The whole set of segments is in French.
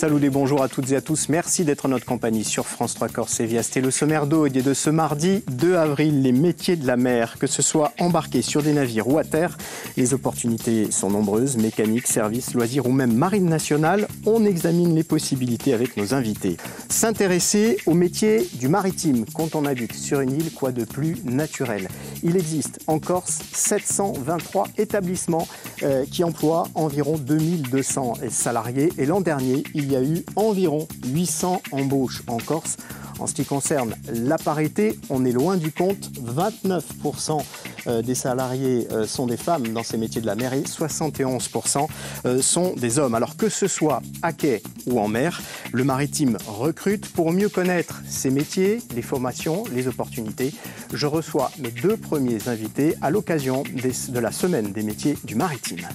Salut et bonjour à toutes et à tous. Merci d'être en notre compagnie sur France 3 Corse et Viast. Et le sommaire d'Aude de ce mardi 2 avril, les métiers de la mer, que ce soit embarqués sur des navires ou à terre, les opportunités sont nombreuses, mécanique, services, loisirs ou même marine nationale. On examine les possibilités avec nos invités. S'intéresser au métier du maritime quand on habite sur une île, quoi de plus naturel. Il existe en Corse 723 établissements qui emploient environ 2200 salariés. Et l'an dernier, il y a eu environ 800 embauches en Corse. En ce qui concerne la parité, on est loin du compte. 29% des salariés sont des femmes dans ces métiers de la mer et 71% sont des hommes. Alors que ce soit à quai ou en mer, le maritime recrute. Pour mieux connaître ces métiers, les formations, les opportunités, je reçois mes deux premiers invités à l'occasion de la semaine des métiers du maritime.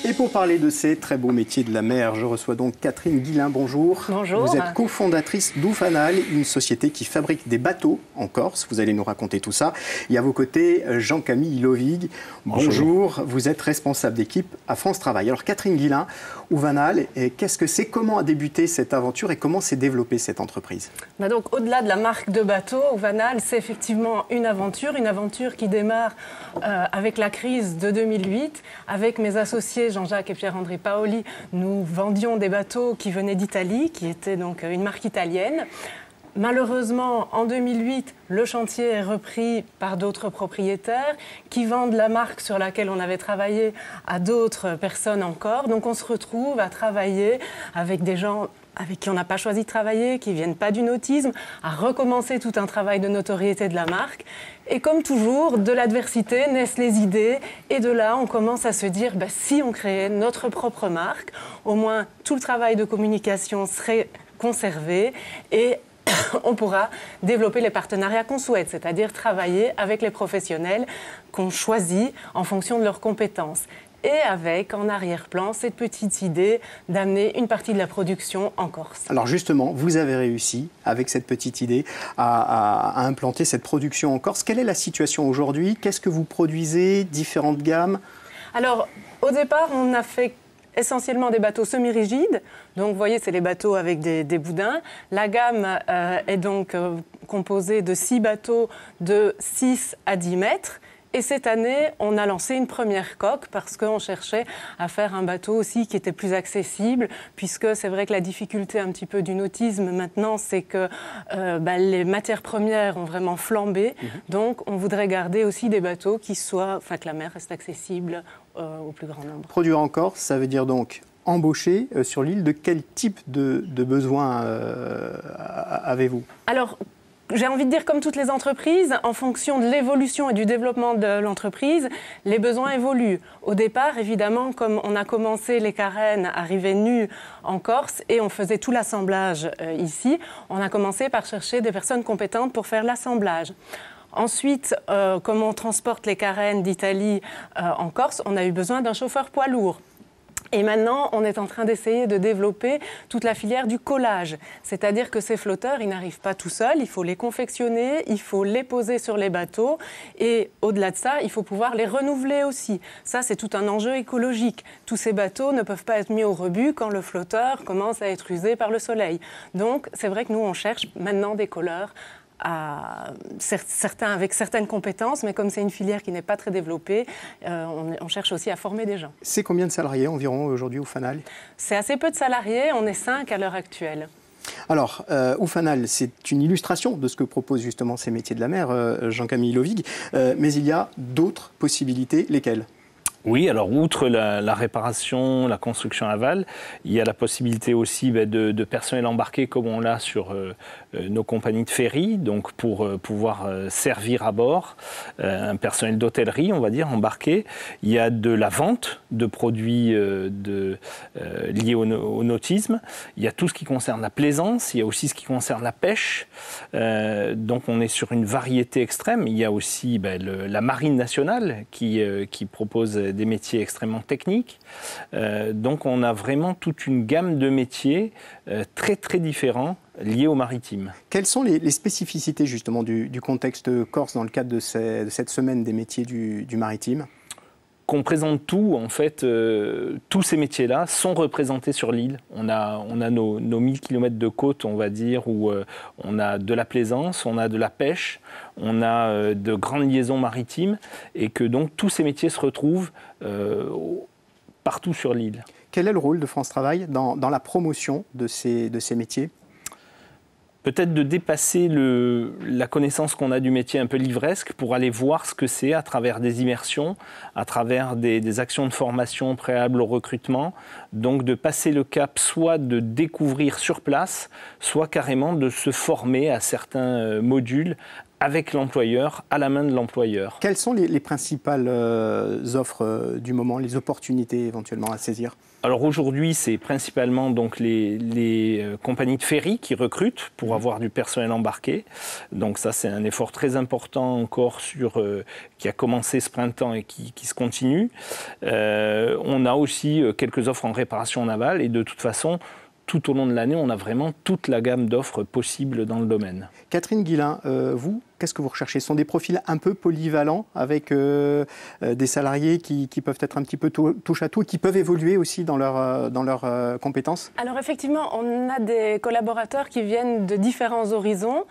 Et pour parler de ces très beaux métiers de la mer, je reçois donc Catherine Guillain. Bonjour. Bonjour. Vous êtes cofondatrice d'Oufanal, une société qui fabrique des bateaux en Corse. Vous allez nous raconter tout ça. Et à vos côtés, Jean-Camille Lovig. Bonjour. Vous êtes responsable d'équipe à France Travail. Alors Catherine Guillain, Oufanal, qu'est-ce que c'est? Comment a débuté cette aventure et comment s'est développée cette entreprise? Donc au-delà de la marque de bateau, Oufanal, c'est effectivement une aventure qui démarre avec la crise de 2008, avec mes associés Jean-Jacques et Pierre-André Paoli. Nous vendions des bateaux qui venaient d'Italie, qui étaient donc une marque italienne. Malheureusement, en 2008, le chantier est repris par d'autres propriétaires qui vendent la marque sur laquelle on avait travaillé à d'autres personnes encore. Donc on se retrouve à travailler avec des gens avec qui on n'a pas choisi de travailler, qui ne viennent pas du nautisme, à recommencer tout un travail de notoriété de la marque. Et comme toujours, de l'adversité naissent les idées. Et de là, on commence à se dire, si on créait notre propre marque, au moins tout le travail de communication serait conservé et on pourra développer les partenariats qu'on souhaite, c'est-à-dire travailler avec les professionnels qu'on choisit en fonction de leurs compétences. Et avec, en arrière-plan, cette petite idée d'amener une partie de la production en Corse. Alors justement, vous avez réussi, avec cette petite idée, à implanter cette production en Corse. Quelle est la situation aujourd'hui? Qu'est-ce que vous produisez? Différentes gammes? Alors, au départ, on a fait essentiellement des bateaux semi-rigides. Donc, vous voyez, c'est les bateaux avec des boudins. La gamme est donc composée de 6 bateaux de 6 à 10 mètres. Et cette année, on a lancé une première coque parce qu'on cherchait à faire un bateau aussi qui était plus accessible, puisque c'est vrai que la difficulté un petit peu du nautisme maintenant, c'est que les matières premières ont vraiment flambé. Donc, on voudrait garder aussi des bateaux qui soient, que la mer reste accessible au plus grand nombre. Produire en Corse, ça veut dire donc embaucher sur l'île. De quel type de besoins avez-vous? Alors, j'ai envie de dire, comme toutes les entreprises, en fonction de l'évolution et du développement de l'entreprise, les besoins évoluent. Au départ, évidemment, comme on a commencé, les carènes arrivaient nues en Corse et on faisait tout l'assemblage ici, on a commencé par chercher des personnes compétentes pour faire l'assemblage. Ensuite, comme on transporte les carènes d'Italie en Corse, on a eu besoin d'un chauffeur poids lourd. Et maintenant, on est en train d'essayer de développer toute la filière du collage. C'est-à-dire que ces flotteurs, ils n'arrivent pas tout seuls, il faut les confectionner, il faut les poser sur les bateaux. Et au-delà de ça, il faut pouvoir les renouveler aussi. Ça, c'est tout un enjeu écologique. Tous ces bateaux ne peuvent pas être mis au rebut quand le flotteur commence à être usé par le soleil. Donc, c'est vrai que nous, on cherche maintenant des colleurs, certains avec certaines compétences, mais comme c'est une filière qui n'est pas très développée, on cherche aussi à former des gens. C'est combien de salariés environ aujourd'hui au Oufanal? C'est assez peu de salariés, on est 5 à l'heure actuelle. Alors, Oufanal, c'est une illustration de ce que proposent justement ces métiers de la mer, Jean-Camille Lovig, mais il y a d'autres possibilités, lesquelles? Oui, alors outre la réparation, la construction aval, il y a la possibilité aussi de personnel embarqué comme on l'a sur nos compagnies de ferry, donc pour pouvoir servir à bord, un personnel d'hôtellerie, on va dire, embarqué. Il y a de la vente de produits liés au nautisme. Il y a tout ce qui concerne la plaisance, il y a aussi ce qui concerne la pêche. Donc on est sur une variété extrême. Il y a aussi la marine nationale qui propose des métiers extrêmement techniques. Donc on a vraiment toute une gamme de métiers très très différents liées au maritime. Quelles sont les spécificités justement du contexte corse dans le cadre de cette semaine des métiers du maritime ? Qu'on présente tout, en fait, tous ces métiers-là sont représentés sur l'île. On a nos 1000 km de côte, on va dire, où on a de la plaisance, on a de la pêche, on a de grandes liaisons maritimes, et que donc tous ces métiers se retrouvent partout sur l'île. Quel est le rôle de France Travail dans la promotion de ces métiers ? Peut-être de dépasser la connaissance qu'on a du métier un peu livresque pour aller voir ce que c'est à travers des immersions, à travers des actions de formation préalables au recrutement. Donc de passer le cap soit de découvrir sur place, soit carrément de se former à certains modules avec l'employeur, à la main de l'employeur. Quelles sont les principales offres du moment, les opportunités éventuellement à saisir ? Alors aujourd'hui, c'est principalement donc les compagnies de ferry qui recrutent pour avoir du personnel embarqué. Donc ça, c'est un effort très important encore qui a commencé ce printemps et qui se continue. On a aussi quelques offres en réparation navale et de toute façon, tout au long de l'année, on a vraiment toute la gamme d'offres possibles dans le domaine. Catherine Guillain, vous, qu'est-ce que vous recherchez ? Ce sont des profils un peu polyvalents avec des salariés qui peuvent être un petit peu touche à tout et qui peuvent évoluer aussi dans leurs compétences ? Alors effectivement, on a des collaborateurs qui viennent de différents horizons.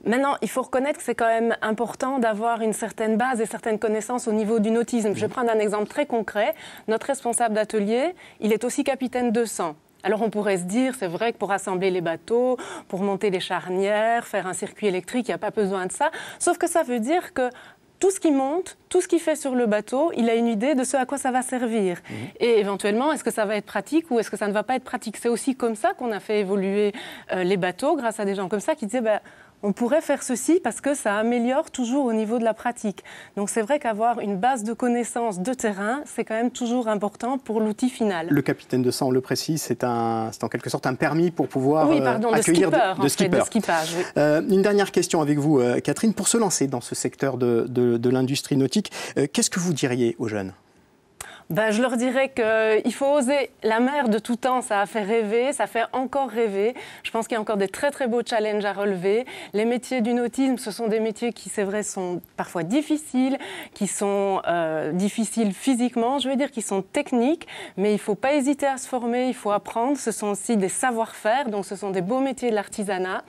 Maintenant, il faut reconnaître que c'est quand même important d'avoir une certaine base et certaines connaissances au niveau du nautisme. Je vais prendre un exemple très concret. Notre responsable d'atelier, il est aussi capitaine de sang. Alors on pourrait se dire, c'est vrai que pour assembler les bateaux, pour monter les charnières, faire un circuit électrique, il n'y a pas besoin de ça. Sauf que ça veut dire que tout ce qui monte, tout ce qu'il fait sur le bateau, il a une idée de ce à quoi ça va servir. Et éventuellement, est-ce que ça va être pratique ou est-ce que ça ne va pas être pratique ? C'est aussi comme ça qu'on a fait évoluer les bateaux, grâce à des gens comme ça qui disaient on pourrait faire ceci parce que ça améliore toujours au niveau de la pratique. Donc c'est vrai qu'avoir une base de connaissances de terrain, c'est quand même toujours important pour l'outil final. Le capitaine de sang, on le précise, c'est en quelque sorte un permis pour pouvoir accueillir de skippage. Oui. Une dernière question avec vous, Catherine. Pour se lancer dans ce secteur de l'industrie nautique, qu'est-ce que vous diriez aux jeunes ? Je leur dirais qu'il faut oser. La mer de tout temps, ça a fait rêver, ça fait encore rêver. Je pense qu'il y a encore des très très beaux challenges à relever. Les métiers du nautisme, ce sont des métiers qui, c'est vrai, sont parfois difficiles, qui sont difficiles physiquement, je veux dire, qui sont techniques, mais il ne faut pas hésiter à se former, il faut apprendre. Ce sont aussi des savoir-faire, donc ce sont des beaux métiers de l'artisanat.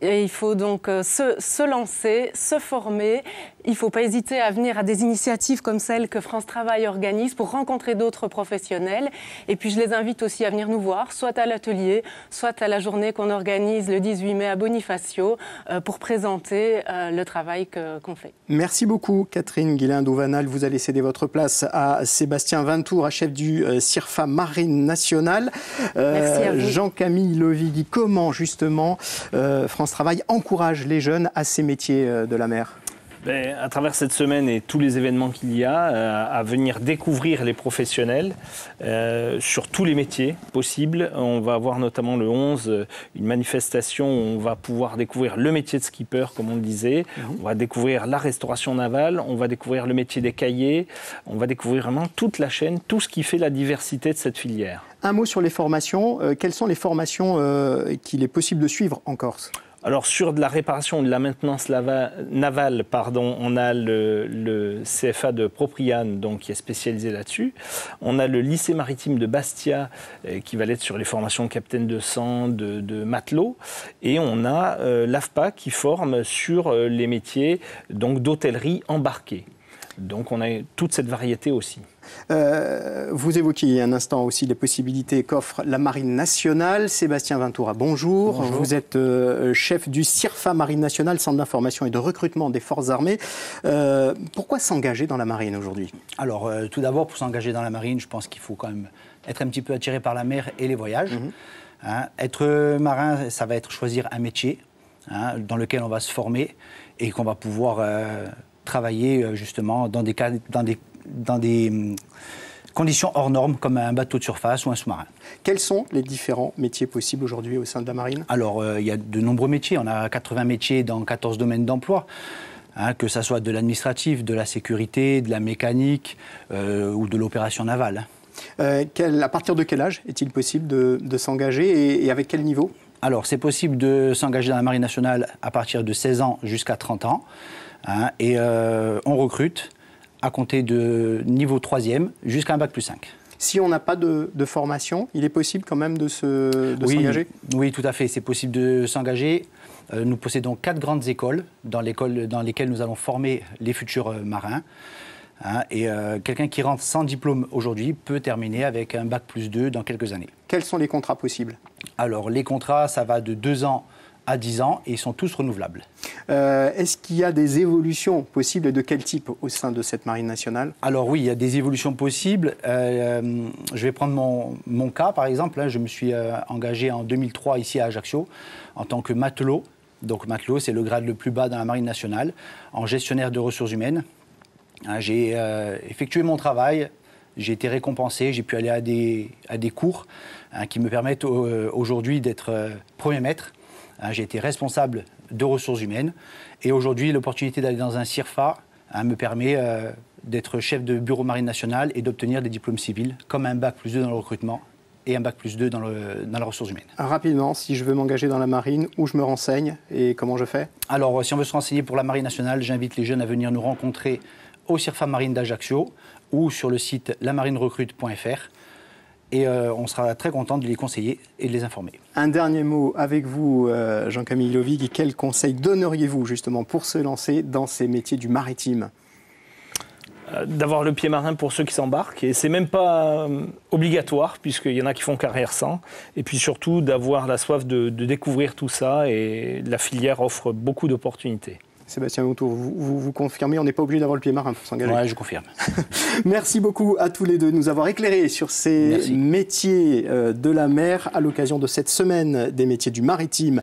Et il faut donc se lancer, se former. Il ne faut pas hésiter à venir à des initiatives comme celles que France Travail organise pour rencontrer d'autres professionnels. Et puis je les invite aussi à venir nous voir, soit à l'atelier, soit à la journée qu'on organise le 18 mai à Bonifacio pour présenter le travail qu'on fait. Merci beaucoup Catherine Guillain-Douvanal. Vous allez céder votre place à Sébastien Vintour, chef du CIRFA Marine Nationale. Merci à vous. Jean-Camille Lovigui, comment justement France Travail encourage les jeunes à ces métiers de la mer ? À travers cette semaine et tous les événements qu'il y a, à venir découvrir les professionnels sur tous les métiers possibles. On va avoir notamment le 11 une manifestation où on va pouvoir découvrir le métier de skipper, comme on le disait. On va découvrir la restauration navale, on va découvrir le métier des caillers, on va découvrir vraiment toute la chaîne, tout ce qui fait la diversité de cette filière. Un mot sur les formations. Quelles sont les formations qu'il est possible de suivre en Corse ? Alors sur de la réparation et de la maintenance navale, on a le CFA de Propriane, donc qui est spécialisé là-dessus. On a le lycée maritime de Bastia qui va l'être sur les formations de capitaine de sang, de matelot, et on a l'AFPA qui forme sur les métiers donc d'hôtellerie embarquée. Donc on a toute cette variété aussi. Vous évoquiez il y a un instant aussi les possibilités qu'offre la Marine nationale. Sébastien Vintoura, bonjour. Bonjour. Vous êtes chef du CIRFA Marine nationale, Centre d'information et de recrutement des forces armées. Pourquoi s'engager dans la Marine aujourd'hui ? Alors, tout d'abord, pour s'engager dans la Marine, je pense qu'il faut quand même être un petit peu attiré par la mer et les voyages. Être marin, ça va être choisir un métier dans lequel on va se former et qu'on va pouvoir travailler justement dans des conditions hors normes, comme un bateau de surface ou un sous-marin. Quels sont les différents métiers possibles aujourd'hui au sein de la Marine ? Alors, il y a de nombreux métiers. On a 80 métiers dans 14 domaines d'emploi, que ce soit de l'administratif, de la sécurité, de la mécanique ou de l'opération navale. À partir de quel âge est-il possible de s'engager et avec quel niveau ? Alors, c'est possible de s'engager dans la Marine nationale à partir de 16 ans jusqu'à 30 ans. Hein, et on recrute à compter de niveau 3e jusqu'à un bac plus 5. Si on n'a pas de formation, il est possible quand même de s'engager? Oui, tout à fait. C'est possible de s'engager. Nous possédons 4 grandes écoles dans lesquelles nous allons former les futurs marins. Hein, et quelqu'un qui rentre sans diplôme aujourd'hui peut terminer avec un bac plus 2 dans quelques années. Quels sont les contrats possibles? Alors, les contrats, ça va de 2 ans à 10 ans et ils sont tous renouvelables. Est-ce qu'il y a des évolutions possibles et de quel type au sein de cette Marine nationale? Alors oui, il y a des évolutions possibles. Je vais prendre mon cas, par exemple. Je me suis engagé en 2003 ici à Ajaccio en tant que matelot. Donc matelot, c'est le grade le plus bas dans la Marine nationale, en gestionnaire de ressources humaines. J'ai effectué mon travail, j'ai été récompensé, j'ai pu aller à des cours qui me permettent aujourd'hui d'être premier maître. J'ai été responsable de ressources humaines et aujourd'hui l'opportunité d'aller dans un CIRFA me permet d'être chef de bureau Marine nationale et d'obtenir des diplômes civils comme un bac plus 2 dans le recrutement et un bac plus 2 dans la ressource humaine. Rapidement, si je veux m'engager dans la marine, où je me renseigne et comment je fais? Alors si on veut se renseigner pour la Marine nationale, j'invite les jeunes à venir nous rencontrer au CIRFA Marine d'Ajaccio ou sur le site lamarinerecrute.fr. Et on sera très content de les conseiller et de les informer. Un dernier mot avec vous, Jean-Camille Lovig. Quels conseils donneriez-vous justement pour se lancer dans ces métiers du maritime? D'avoir le pied marin pour ceux qui s'embarquent. Et c'est même pas obligatoire, puisqu'il y en a qui font carrière sans. Et puis surtout, d'avoir la soif de découvrir tout ça. Et la filière offre beaucoup d'opportunités. Sébastien Moutour, vous confirmez, on n'est pas obligé d'avoir le pied marin pour s'engager? Oui, je confirme. Merci beaucoup à tous les deux de nous avoir éclairés sur ces métiers de la mer à l'occasion de cette semaine des métiers du maritime